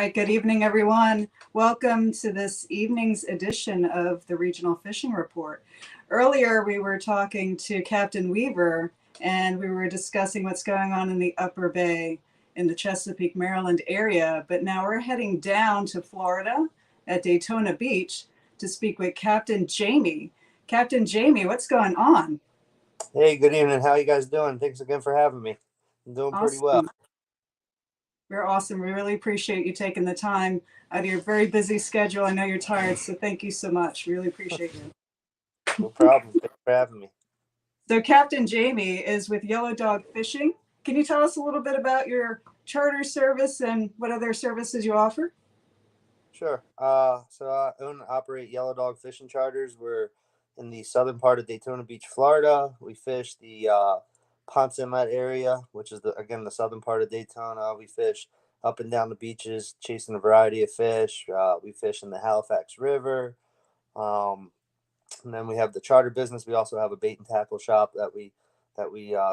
right, good evening, everyone. Welcome to this evening's edition of the Regional Fishing Report. Earlier, we were talking to Captain Weaver, and we were discussing what's going on in the Upper Bay in the Chesapeake, Maryland area. But now we're heading down to Florida at Daytona Beach to speak with Captain Jamie. Captain Jamie, what's going on? Hey, good evening. How you guys doing? Thanks again for having me. I'm doing pretty well. Awesome. We're awesome. We really appreciate you taking the time out of your very busy schedule. I know you're tired, so thank you so much. Really appreciate you. No problem. Thanks for having me. So Captain Jamie is with Yellow Dog Fishing. Can you tell us a little bit about your charter service and what other services you offer? Sure. So I own and operate Yellow Dog Fishing Charters. We're in the southern part of Daytona Beach, Florida. We fish the Ponce Inlet area, which is again the southern part of Daytona. We fish up and down the beaches, chasing a variety of fish. We fish in the Halifax River. Um, and then we have the charter business. We also have a bait and tackle shop that we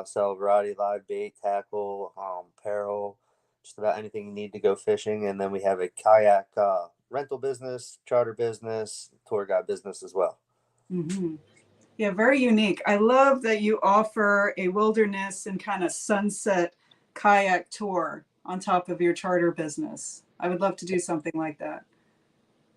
sell a variety of live bait, tackle, apparel, just about anything you need to go fishing. And then we have a kayak rental business, charter business, tour guide business as well. Mm-hmm. Yeah, very unique. I love that you offer a wilderness and kind of sunset kayak tour on top of your charter business. I would love to do something like that.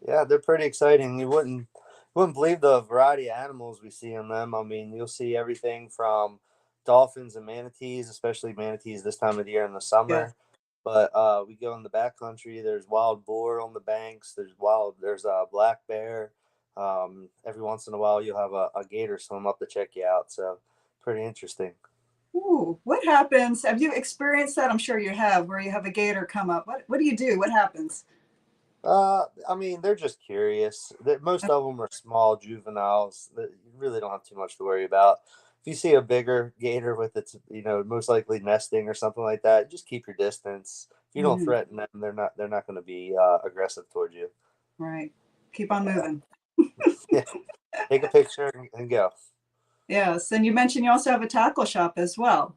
Yeah, they're pretty exciting. You wouldn't believe the variety of animals we see in them. I mean, you'll see everything from dolphins and manatees, especially manatees this time of the year in the Yeah. summer. But we go in the backcountry. There's wild boar on the banks. There's a black bear. Every once in a while, you'll have a gator swim up to check you out. So pretty interesting. Ooh, what happens? Have you experienced that? I'm sure you have, where you have a gator come up. What do you do? What happens? I mean, they're just curious. Most of them are small juveniles that you really don't have too much to worry about. If you see a bigger gator with its, most likely nesting or something like that, just keep your distance. If you don't Mhm. threaten them, they're not going to be aggressive towards you. Right. Keep on Yeah, moving. yeah. Take a picture and go. Yes. And you mentioned you also have a tackle shop as well.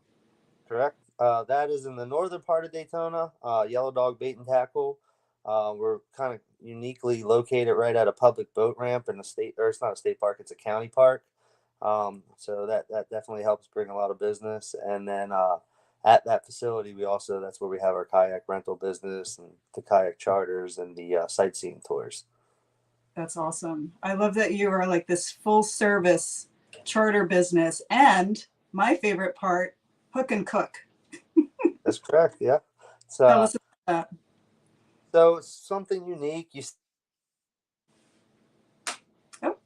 Correct. That is in the northern part of Daytona. Yellow Dog Bait and Tackle. We're kind of uniquely located right at a public boat ramp in a state, or it's not a state park; it's a county park. So that definitely helps bring a lot of business. And then at that facility, that's where we have our kayak rental business and the kayak charters and the sightseeing tours. That's awesome. I love that you are like this full service charter business. And my favorite part, hook and cook. That's correct. Yeah. Tell us about that. So it's something unique. Oh,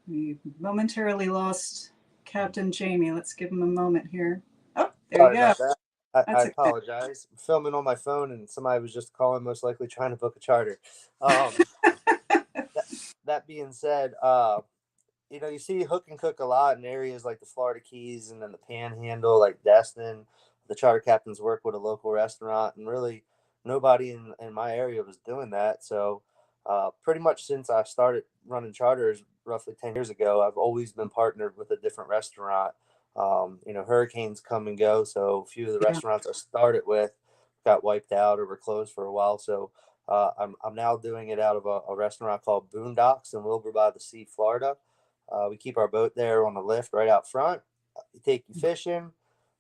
we momentarily lost Captain Jamie. Let's give him a moment here. Oh, there you Sorry go. about that. I That's okay. apologize. I'm filming on my phone, and somebody was just calling, most likely trying to book a charter. Um, that, that being said, you see hook and cook a lot in areas like the Florida Keys and then the Panhandle, like Destin. The charter captains work with a local restaurant, and really nobody in my area was doing that. So, pretty much since I started running charters roughly 10 years ago, I've always been partnered with a different restaurant. Hurricanes come and go, so a few of the Yeah. restaurants I started with got wiped out or were closed for a while. So, I'm now doing it out of a restaurant called Boondocks in Wilbur by the Sea, Florida. We keep our boat there on the lift right out front. You take you fishing,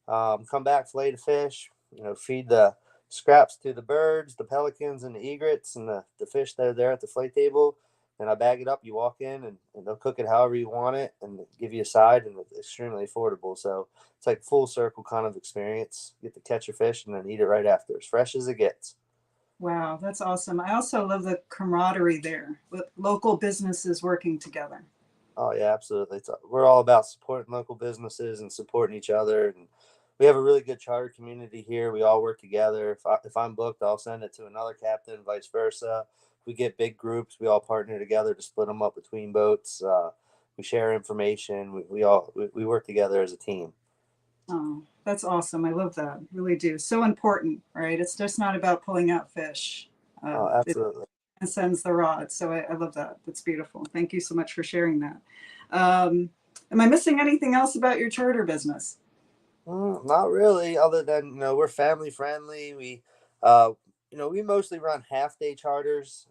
come back, fillet the fish, feed the scraps to the birds, the pelicans and the egrets and the fish that are there at the fillet table. Then I bag it up, you walk in and they'll cook it however you want it and give you a side, and it's extremely affordable. So it's like full circle kind of experience. You get to catch your fish and then eat it right after, as fresh as it gets. Wow, that's awesome. I also love the camaraderie there with local businesses working together. Oh yeah, absolutely. We're all about supporting local businesses and supporting each other, and we have a really good charter community here. We all work together. If I'm booked, I'll send it to another captain, vice versa. We get big groups. We all partner together to split them up between boats. We share information. We work together as a team. Oh, that's awesome. I love that. Really do. So important, right? It's just not about pulling out fish. Oh, It absolutely. transcends the rod. So I love that. That's beautiful. Thank you so much for sharing that. Um, am I missing anything else about your charter business? Not really, other than we're family friendly. We, uh, we mostly run half-day charters.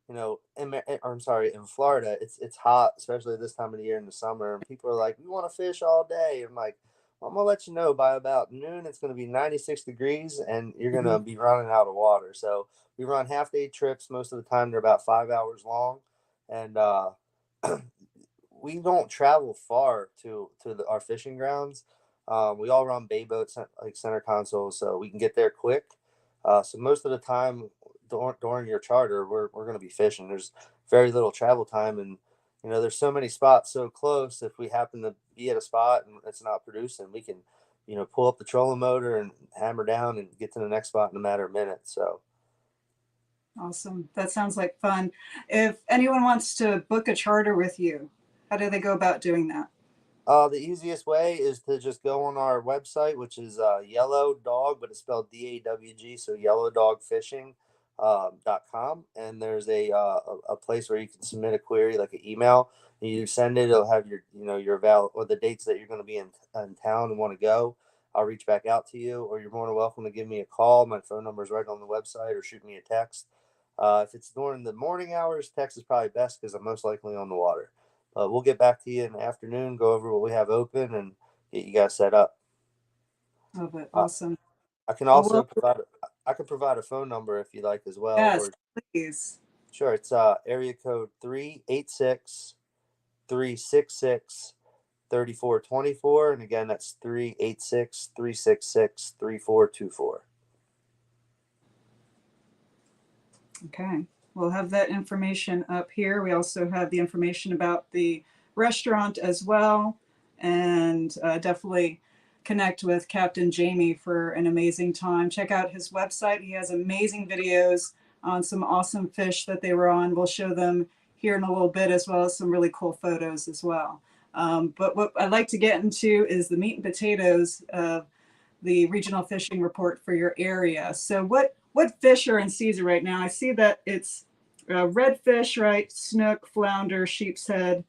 In Florida, it's hot, especially this time of the year in the summer. And people are like, we want to fish all day. I'm like, well, I'm gonna let you know by about noon it's gonna be 96 degrees and you're Mhm. gonna be running out of water. So we run half-day trips. Most of the time they're about 5 hours long, and we don't travel far to our fishing grounds. We all run bay boats like center consoles, so we can get there quick. So most of the time during your charter, we're going to be fishing. There's very little travel time, and there's so many spots so close. If we happen to be at a spot and it's not producing, we can pull up the trolling motor and hammer down and get to the next spot in a matter of minutes. So Awesome. That sounds like fun. If anyone wants to book a charter with you, how do they go about doing that? The easiest way is to just go on our website, which is Yellow Dog, but it's spelled DAWG, so yellowdogfishing.com. And there's a place where you can submit a query, like an email. And you send it, it'll have your val or the dates that you're going to be in town and want to go. I'll reach back out to you, or you're more than welcome to give me a call. My phone number is right on the website, or shoot me a text. If it's during the morning hours, text is probably best because I'm most likely on the water. We'll get back to you in the afternoon, go over what we have open, and get you guys set up. Love it. Uh, Awesome. I can Well, also provide a phone number if you like as well. yes, Or please. sure, it's area code 386-366-3424, and again that's 386-366-3424. Okay. We'll have that information up here. We also have the information about the restaurant as well. And definitely connect with Captain Jamie for an amazing time. Check out his website. He has amazing videos on some awesome fish that they were on. We'll show them here in a little bit, as well as some really cool photos as well. But what I'd like to get into is the meat and potatoes of the regional fishing report for your area. So what fish are in season right now? I see that it's redfish, right? Snook, flounder, sheep's head.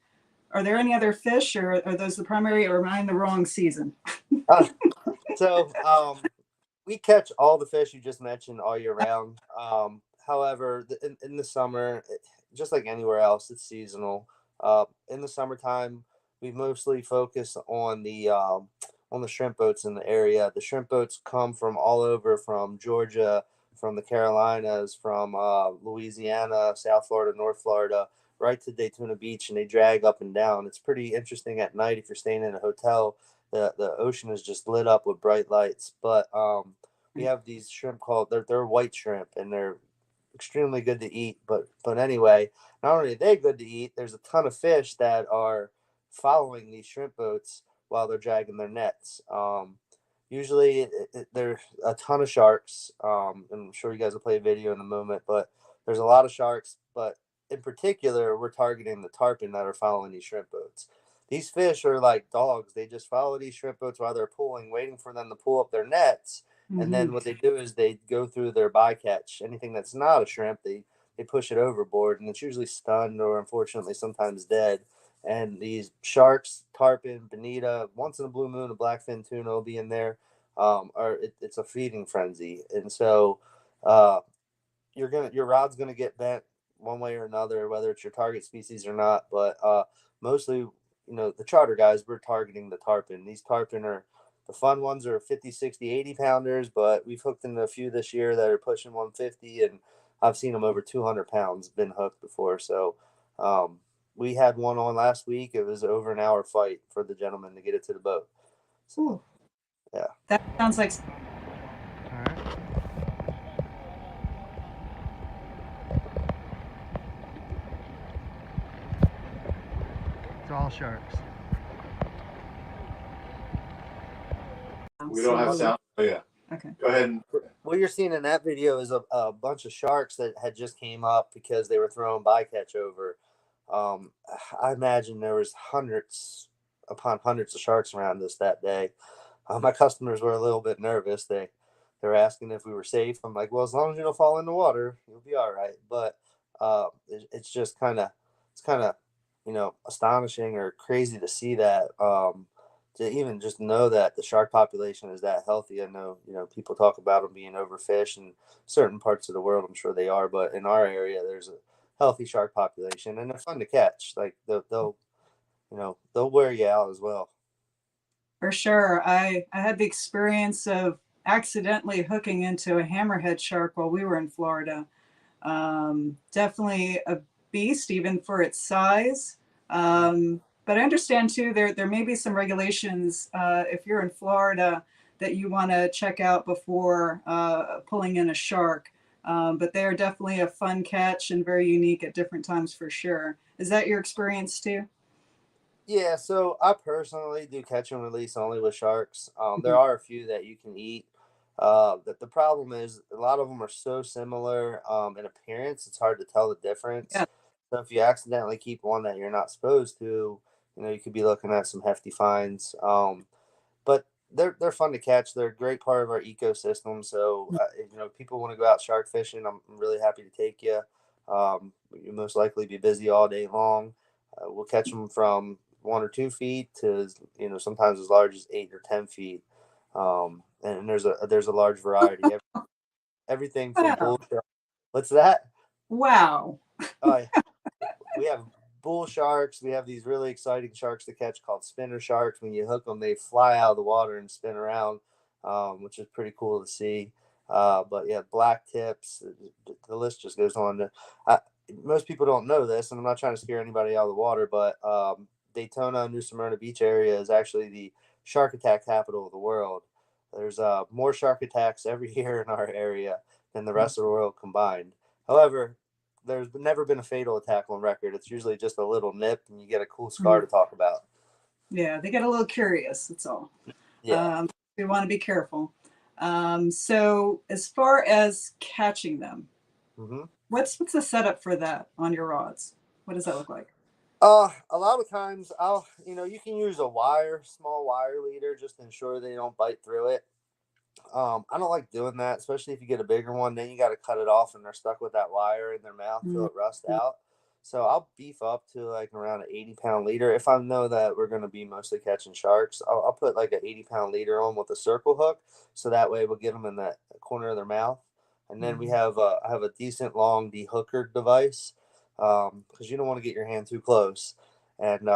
Are there any other fish, or are those the primary, or am I in the wrong season? Uh, so we catch all the fish you just mentioned all year round. However, in the summer, just like anywhere else, it's seasonal. In the summertime, we mostly focus on the shrimp boats in the area. The shrimp boats come from all over, from Georgia, from the Carolinas, from Louisiana, South Florida, North Florida, right to Daytona Beach, and they drag up and down. It's pretty interesting at night if you're staying in a hotel. The ocean is just lit up with bright lights. But we have these shrimp called they're white shrimp, and they're extremely good to eat. But anyway, not only are they good to eat, there's a ton of fish that are following these shrimp boats while they're dragging their nets. Usually, there's a ton of sharks. And I'm sure you guys will play a video in a moment, but there's a lot of sharks. But in particular, we're targeting the tarpon that are following these shrimp boats. These fish are like dogs. They just follow these shrimp boats while they're pulling, waiting for them to pull up their nets. And Mm-hmm. then what they do is they go through their bycatch. Anything that's not a shrimp, they push it overboard, and it's usually stunned or unfortunately sometimes dead. And these sharks, tarpon, bonita, once in a blue moon, a blackfin tuna will be in there. It's a feeding frenzy, and so uh, your rod's gonna get bent one way or another, whether it's your target species or not. But mostly, the charter guys, we're targeting the tarpon. These tarpon are the fun ones are 50, 60, 80 pounders, but we've hooked into a few this year that are pushing 150, and I've seen them over 200 pounds been hooked before. So we had one on last week. It was over an hour fight for the gentleman to get it to the boat. Ooh, So yeah. that sounds like All right. It's all sharks. We don't have sound. Oh yeah. Okay. Go ahead and What you're seeing in that video is a bunch of sharks that had just came up because they were throwing bycatch over. Um, I imagine there was hundreds upon hundreds of sharks around us that day. My customers were a little bit nervous. They were asking if we were safe. I'm like, well, as long as you don't fall in the water, you'll be all right. But it's just kind of astonishing or crazy to see that. to even just know that the shark population is that healthy. I know, people talk about them being overfished in certain parts of the world. I'm sure they are, but in our area, there's a healthy shark population, and they're fun to catch. Like they'll wear you out as well. For sure. I had the experience of accidentally hooking into a hammerhead shark while we were in Florida. Definitely a beast, even for its size. But I understand too, there may be some regulations if you're in Florida that you want to check out before pulling in a shark. But they are definitely a fun catch and very unique at different times for sure. Is that your experience too? Yeah, so I personally do catch and release only with sharks. There Mhm. are a few that you can eat. The problem is a lot of them are so similar in appearance, it's hard to tell the difference. Yeah. So if you accidentally keep one that you're not supposed to, you could be looking at some hefty fines. But they're fun to catch. They're a great part of our ecosystem. So if, people want to go out shark fishing, I'm really happy to take you. You most likely be busy all day long. We'll catch them from 1 or 2 feet to sometimes as large as 8 or 10 feet. And there's a large variety. Everything from Wow. bull. What's that? Wow. Oh, yeah. We have bull sharks. We have these really exciting sharks to catch called spinner sharks. When you hook them, they fly out of the water and spin around, which is pretty cool to see. But yeah, black tips. The list just goes on. Most people don't know this, and I'm not trying to scare anybody out of the water, but Daytona, New Smyrna Beach area is actually the shark attack capital of the world. There's more shark attacks every year in our area than the rest of the world combined. However, there's never been a fatal attack on record. It's usually just a little nip, and you get a cool scar Mhm. to talk about. Yeah, they get a little curious, that's all. Yeah. We want to be careful. So as far as catching them, hmm what's the setup for that on your rods? What does that look like? A lot of times, you can use a small wire leader, just to ensure they don't bite through it. I don't like doing that, especially if you get a bigger one. Then you got to cut it off, and they're stuck with that wire in their mouth till Mhm. it rusts out. So I'll beef up to like around an 80-pound leader. If I know that we're going to be mostly catching sharks, I'll put like an 80-pound leader on with a circle hook, so that way we'll get them in that corner of their mouth. And then we Mhm. have I have a decent long dehooker device because you don't want to get your hand too close, and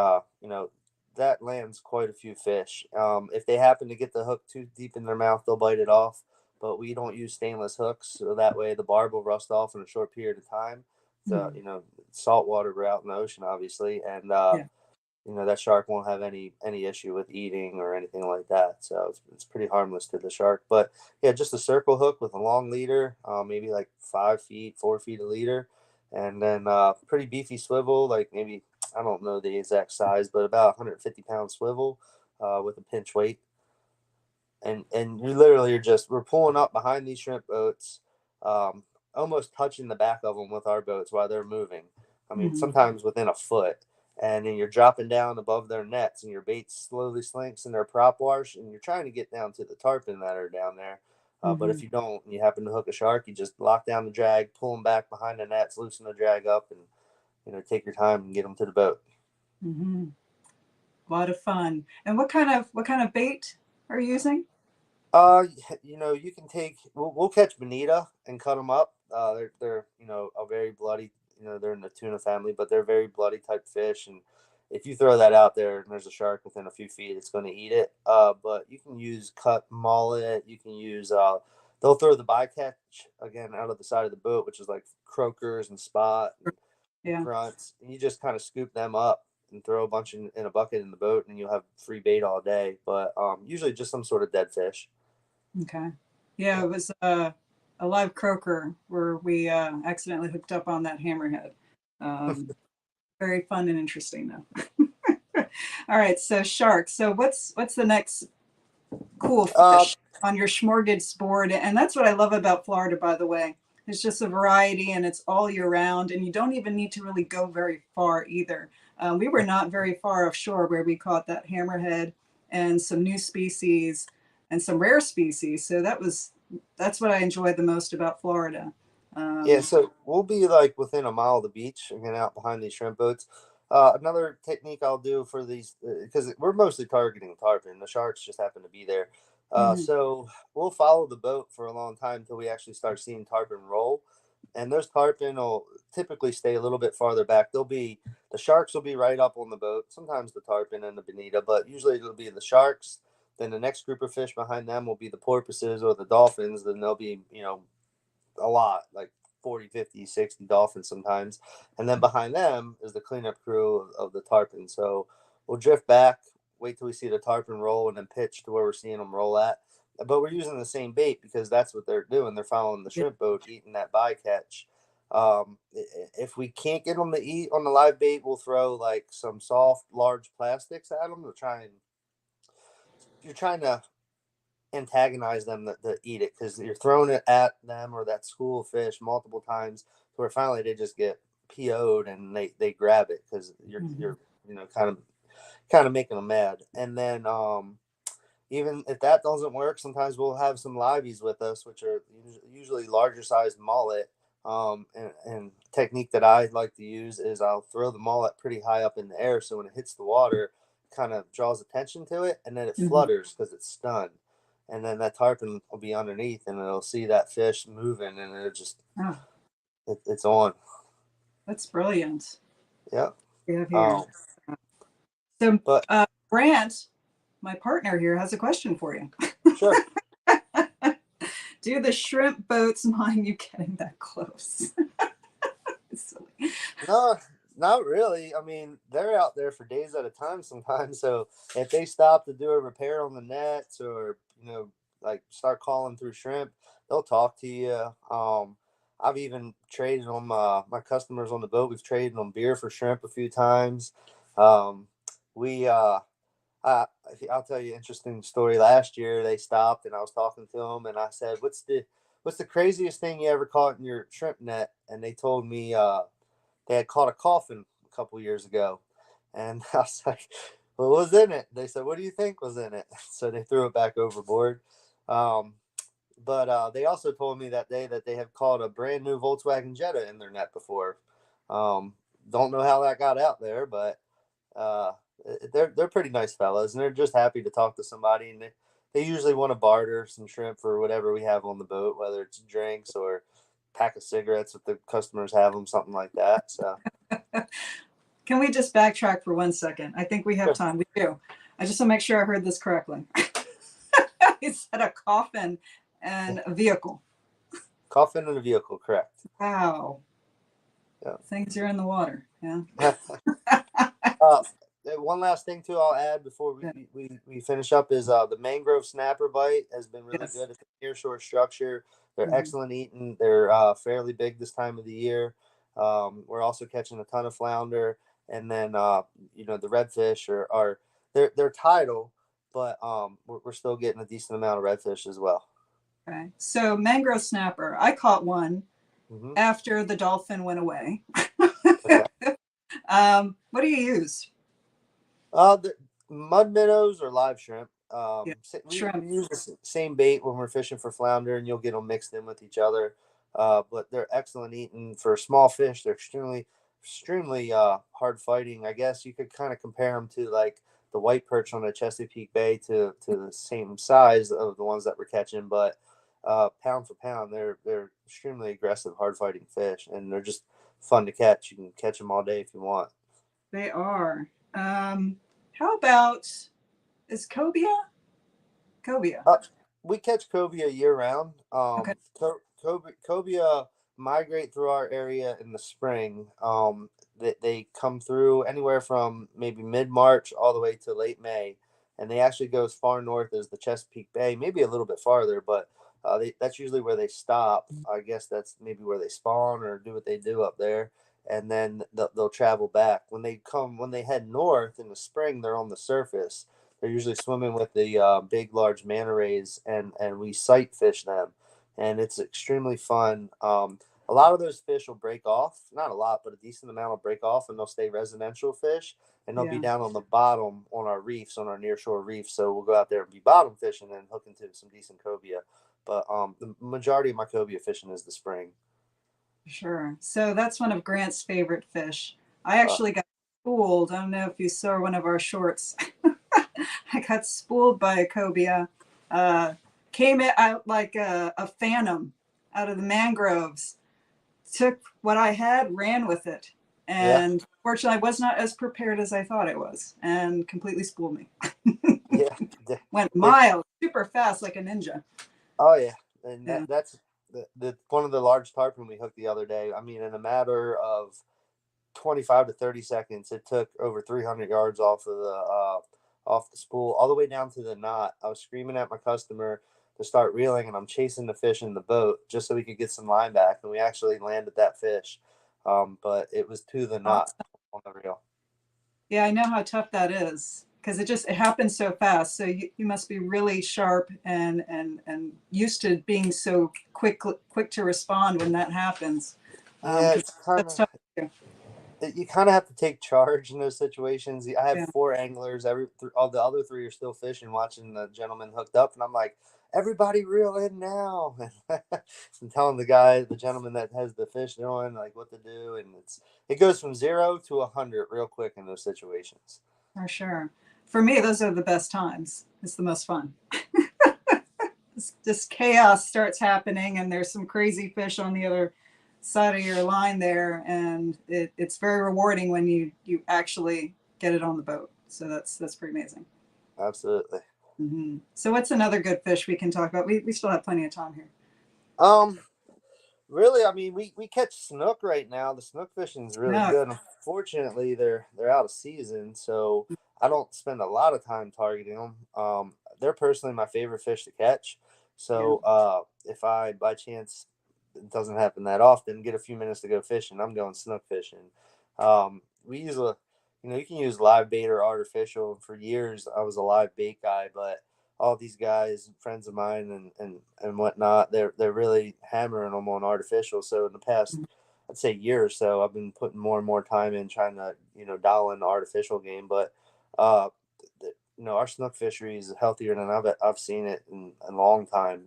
that lands quite a few fish. If they happen to get the hook too deep in their mouth, they'll bite it off. But we don't use stainless hooks, so that way the barb will rust off in a short period of time. So, Mhm. salt water, we're out in the ocean, obviously, and Yeah. that shark won't have any issue with eating or anything like that. So it's pretty harmless to the shark. But yeah, just a circle hook with a long leader, maybe like 5 feet, 4 feet a leader, and then pretty beefy swivel, like maybe I don't know the exact size, but about 150-pound swivel with a pinch weight. And you literally we're pulling up behind these shrimp boats, um, almost touching the back of them with our boats while they're moving. I mean, Mhm. sometimes within a foot. And then you're dropping down above their nets, and your bait slowly slinks in their prop wash, and you're trying to get down to the tarpon that are down there. But if Mhm. you don't, and you happen to hook a shark, you just lock down the drag, pull them back behind the nets, loosen the drag up, and take your time and get them to the boat. Mhm. A lot of fun. And what kind of bait are you using? You can we'll catch bonita and cut them up. They're a very bloody, they're in the tuna family, but they're very bloody type fish. And if you throw that out there and there's a shark within a few feet, it's going to eat it. But you can use cut mullet. You can use, they'll throw the bycatch again out of the side of the boat, which is like croakers and spot and Yeah. grunts. And you just kind of scoop them up and throw a bunch in a bucket in the boat, and you'll have free bait all day. But usually just some sort of dead fish. Okay. Yeah, Yeah. it was a live croaker where we accidentally hooked up on that hammerhead. Um, very fun and interesting though. All right, so sharks. So what's the next cool Uh, fish on your smorgasbord? And that's what I love about Florida, by the way. It's just a variety and it's all year round, and you don't even need to really go very far either. We were not very far offshore where we caught that hammerhead and some new species and some rare species. So that's what I enjoyed the most about Florida. Yeah, Um, so we'll be like within a mile of the beach, again out behind these shrimp boats. Another technique I'll do for these, because we're mostly targeting tarpon. The sharks just happen to be there. Mhm. So we'll follow the boat for a long time until we actually start seeing tarpon roll. And those tarpon will typically stay a little bit farther back. The sharks will be right up on the boat. Sometimes the tarpon and the bonita, but usually it'll be the sharks. Then the next group of fish behind them will be the porpoises or the dolphins. Then there'll be, a lot, like 40, 50, 60 dolphins sometimes. And then behind them is the cleanup crew of the tarpon. So we'll drift back, wait till we see the tarpon roll, and then pitch to where we're seeing them roll at. But we're using the same bait because that's what they're doing. They're following the shrimp boat, eating that bycatch. If we can't get them to eat on the live bait, we'll throw like some soft, large plastics at them to try and you're trying to antagonize them to eat it because you're throwing it at them or that school of fish multiple times where finally they just get PO'd and they grab it because you're kind of making them mad. And then even if that doesn't work, sometimes we'll have some liveys with us, which are usually larger sized mullet. And technique that I like to use is I'll throw the mullet pretty high up in the air so when it hits the water, kind of draws attention to it, and then it Mhm. flutters because it's stunned. And then that tarpon will be underneath, and it'll see that fish moving, and it'll just Oh, it's on. that's brilliant. Yeah. We have here. So, But Grant, my partner here, has a question for you. sure. Do the shrimp boats mind you getting that close? It's silly. No, not really. I mean, they're out there for days at a time sometimes. So if they stop to do a repair on the nets or, like start calling through shrimp, they'll talk to you. I've even traded them, my customers on the boat, we've traded them beer for shrimp a few times. Um, we, I, I'll tell you an interesting story. Last year they stopped and I was talking to them and I said, what's the craziest thing you ever caught in your shrimp net? And they told me, they had caught a coffin a couple years ago. And I was like, what was in it? They said, what do you think was in it? So they threw it back overboard. Um, but they also told me that day that they have caught a brand new Volkswagen Jetta in their net before. Um, don't know how that got out there, but uh, they're pretty nice fellas, and they're just happy to talk to somebody. And they usually want to barter some shrimp for whatever we have on the boat, whether it's drinks or pack of cigarettes if the customers have them, something like that. So Can we just backtrack for 1 second? I think we have sure. time. We do. I just want to make sure I heard this correctly. He said a coffin and a vehicle. Coffin in a vehicle, correct. Wow. Yeah. Things are in the water. Yeah. uh, One last thing too I'll add before Yeah. we finish up is the mangrove snapper bite has been really Yes. good. It's a nearshore structure. They're Mhm. excellent eating. They're fairly big this time of the year. We're also catching a ton of flounder, and then the redfish are they're tidal, but we're still getting a decent amount of redfish as well. Okay. So mangrove snapper. I caught one Mm-hmm. after the dolphin went away. Okay. What do you use? The mud minnows or live shrimp. Yeah. We Shrimp. use the same bait when we're fishing for flounder, and you'll get them mixed in with each other. But they're excellent eating for small fish. They're extremely hard fighting. I guess you could kind of compare them to like the white perch on the Chesapeake Bay to the same size of the ones that we're catching, but pound for pound, they're extremely aggressive, hard fighting fish, and they're just fun to catch. You can catch them all day if you want. They are. How about is cobia? Cobia. We catch cobia year round. Okay. Cobia migrate through our area in the spring. They come through anywhere from maybe mid March all the way to late May, and they actually go as far north as the Chesapeake Bay, maybe a little bit farther, but that's usually where they stop. I guess that's maybe where they spawn or do what they do up there, and then they'll travel back. When they head north in the spring, they're on the surface. They're usually swimming with the big, large manta rays, and we sight fish them, and it's extremely fun. A lot of those fish will break off, not a lot, but a decent amount will break off, and they'll stay residential fish, and they'll be Yeah. down on the bottom on our reefs, on our nearshore reefs. So we'll go out there and be bottom fishing and hook into some decent cobia. But the majority of my cobia fishing is the spring. Sure. So that's one of Grant's favorite fish. I Uh, actually got spooled. I don't know if you saw one of our shorts. I got spooled by a cobia. Came out like a phantom out of the mangroves. Took what I had, ran with it, Yeah, and fortunately, I was not as prepared as I thought I was, and completely spooled me. yeah. Went They, miles, super fast, like a ninja. oh yeah, and Yeah. that's the one of the large tarpon we hooked the other day. I mean, in a matter of 25 to 30 seconds, it took over 300 yards off the spool all the way down to the knot. I was screaming at my customer to start reeling, and I'm chasing the fish in the boat just so we could get some line back, and we actually landed that fish. But it was to the knot Awesome. on the reel. Yeah, I know how tough that is because it happens so fast. So you must be really sharp and used to being so quick to respond when that happens. Yeah, Because it's kind that's of tough too. you kind of have to take charge in those situations. I have Yeah, 4 anglers. All the other 3 are still fishing, watching the gentleman hooked up, and I'm like, everybody reel in now. I'm telling the gentleman that has the fish doing like what to do, and it goes from 0 to 100 real quick in those situations. for sure. For me, those are the best times. It's the most fun. This chaos starts happening, and there's some crazy fish on the other side of your line there, and it's very rewarding when you actually get it on the boat. So that's pretty amazing. Absolutely. So what's another good fish we can talk about? We still have plenty of time here. Um, Really, I mean, we catch snook right now. The snook fishing is really No, good. Unfortunately, they're out of season, so I don't spend a lot of time targeting them. They're personally my favorite fish to catch. yeah, So if I by chance, it doesn't happen that often, get a few minutes to go fishing, I'm going snook fishing. We use you can use live bait or artificial. For years, I was a live bait guy, but all these guys, friends of mine and whatnot, they're really hammering them on artificial. So in the past, I'd say year or so, I've been putting more and more time in trying to dial in the artificial game. But uh, our snook fishery is healthier than I've seen it in a long time.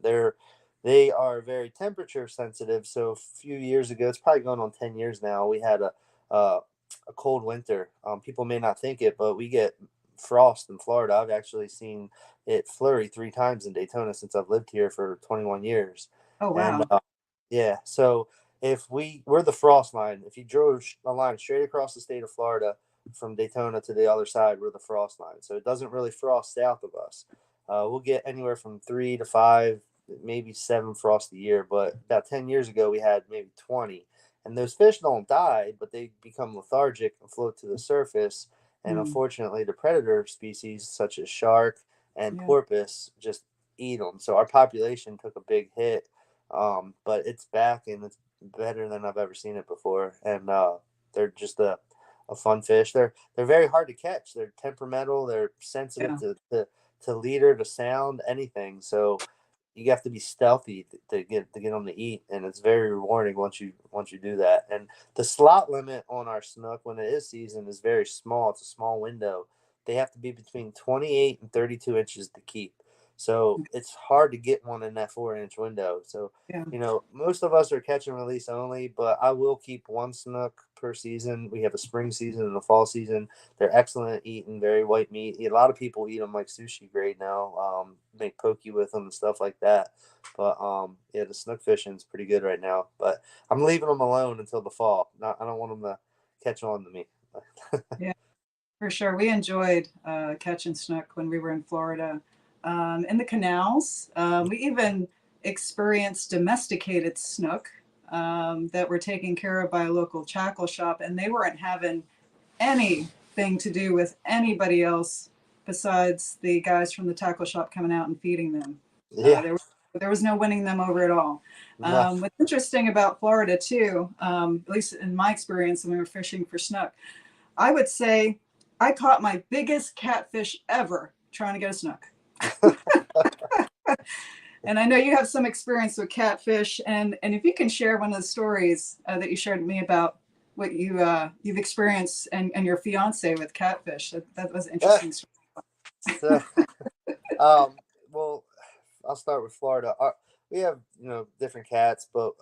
They are very temperature sensitive. So a few years ago, it's probably going on 10 years now. We had uh, a cold winter. People may not think it, but we get frost in Florida. I've actually seen it flurry 3 times in Daytona since I've lived here for 21 years. oh And wow, yeah, so if we're the frost line, if you drew a line straight across the state of Florida from Daytona to the other side, we're the frost line. So it doesn't really frost south of us. We'll get anywhere from 3 to 5, maybe 7 frosts a year. But about 10 years ago, we had maybe 20. And those fish don't die, but they become lethargic and float to the surface. And mm, unfortunately, the predator species such as shark and yeah, porpoise just eat them. So our population took a big hit, but it's back and it's better than I've ever seen it before. And they're just a fun fish. They're very hard to catch. They're temperamental. They're sensitive yeah, to leader, to sound, anything. So you have to be stealthy to get them to eat, and it's very rewarding once you do that. And the slot limit on our snook when it is season is very small. It's a small window. They have to be between 28 and 32 inches to keep. So it's hard to get one in that 4 inch window. So yeah, most of us are catch and release only, but I will keep one snook per season. We have a spring season and a fall season. They're excellent at eating, very white meat. A lot of people eat them like sushi grade now, make poke with them and stuff like that. But yeah, the snook fishing is pretty good right now. But I'm leaving them alone until the fall. I don't want them to catch on to me. yeah, for sure. We enjoyed catching snook when we were in Florida, in the canals. We even experienced domesticated snook that were taken care of by a local tackle shop, and they weren't having anything to do with anybody else besides the guys from the tackle shop coming out and feeding them. Yeah, There was no winning them over at all. no. What's interesting about Florida too, at least in my experience when we were fishing for snook, I would say I caught my biggest catfish ever trying to get a snook. And I know you have some experience with catfish, and if you can share one of the stories that you shared with me about what you've experienced and your fiance with catfish, that was an Yeah. interesting story. So, um, well, I'll start with Florida. We have different cats, but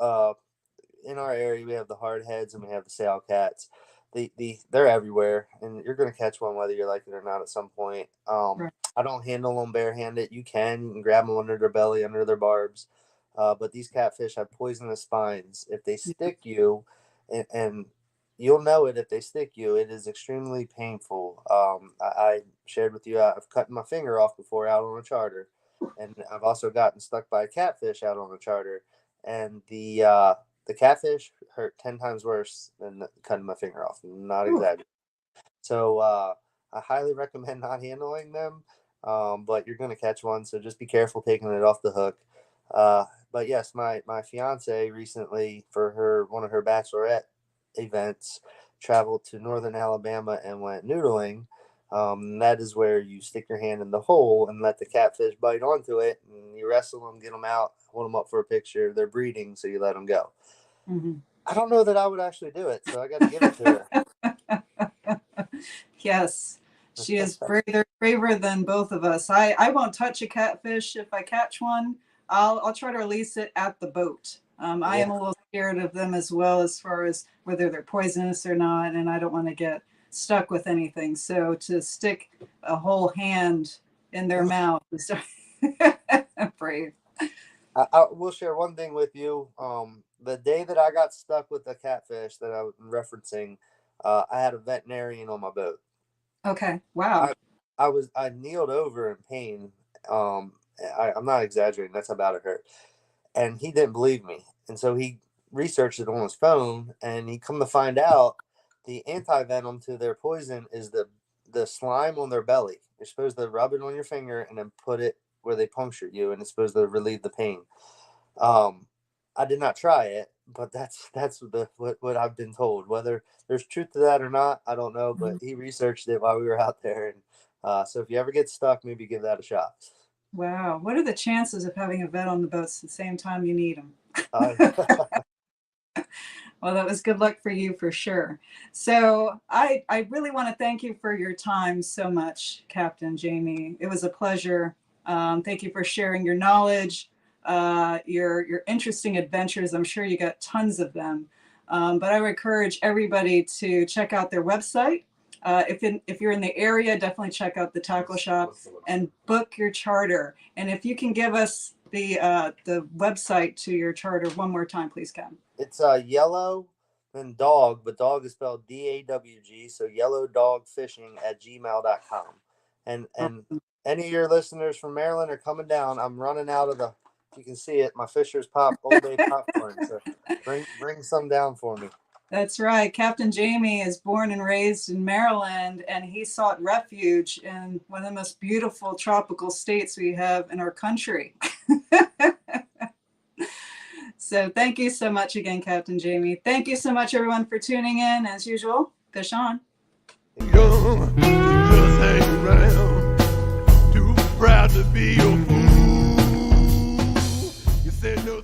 in our area we have the hardheads and we have the sail cats. they're everywhere, and you're gonna catch one whether you like it or not at some point. Right. I don't handle them barehanded. You can grab them under their belly, under their barbs, but these catfish have poisonous spines. If they stick you, and you'll know it if they stick you, it is extremely painful. I shared with you I've cut my finger off before out on a charter, and I've also gotten stuck by a catfish out on a charter, and the catfish hurt 10 times worse than cutting my finger off. Not Ooh. exaggerating. So I highly recommend not handling them, but you're going to catch one, so just be careful taking it off the hook. But yes, my fiance recently, for one of her bachelorette events, traveled to northern Alabama and went noodling. That is where you stick your hand in the hole and let the catfish bite onto it, and you wrestle them, get them out, hold them up for a picture. They're breeding, so you let them go. Mm-hmm. I don't know that I would actually do it, so I got to give it to her. Yes, she is braver than both of us. I won't touch a catfish. If I catch one, I'll try to release it at the boat. I am a little scared of them as well, as far as whether they're poisonous or not, and I don't want to get stuck with anything. So to stick a whole hand in their mouth is brave. I will share one thing with you. The day that I got stuck with the catfish that I was referencing, I had a veterinarian on my boat. Okay. Wow. I kneeled over in pain. I'm not exaggerating. That's how bad it hurt. And he didn't believe me. And so he researched it on his phone, and he come to find out the anti-venom to their poison is the slime on their belly. You're supposed to rub it on your finger and then put it where they puncture you, and it's supposed to relieve the pain. I did not try it, but that's what I've been told. Whether there's truth to that or not, I don't know. But he researched it while we were out there, and so if you ever get stuck, maybe give that a shot. Wow, what are the chances of having a vet on the boats at the same time you need them? Well, that was good luck for you for sure. So I really want to thank you for your time so much, Captain Jamie. It was a pleasure. Thank you for sharing your knowledge, your interesting adventures. I'm sure you got tons of them. But I would encourage everybody to check out their website. If you're in the area, definitely check out the tackle shop and book your charter. And if you can give us the website to your charter one more time, please, Cam. It's yellow and dog, but dog is spelled DAWG, so yellowdogfishing@gmail.com. And any of your listeners from Maryland are coming down. I'm running out of you can see it, my Fisher's Pop Old Bay popcorn. So bring some down for me. That's right. Captain Jamie is born and raised in Maryland, and he sought refuge in one of the most beautiful tropical states we have in our country. So thank you so much again, Captain Jamie. Thank you so much, everyone, for tuning in. As usual, fish on. Just hang around, too proud to be your fool. You said no.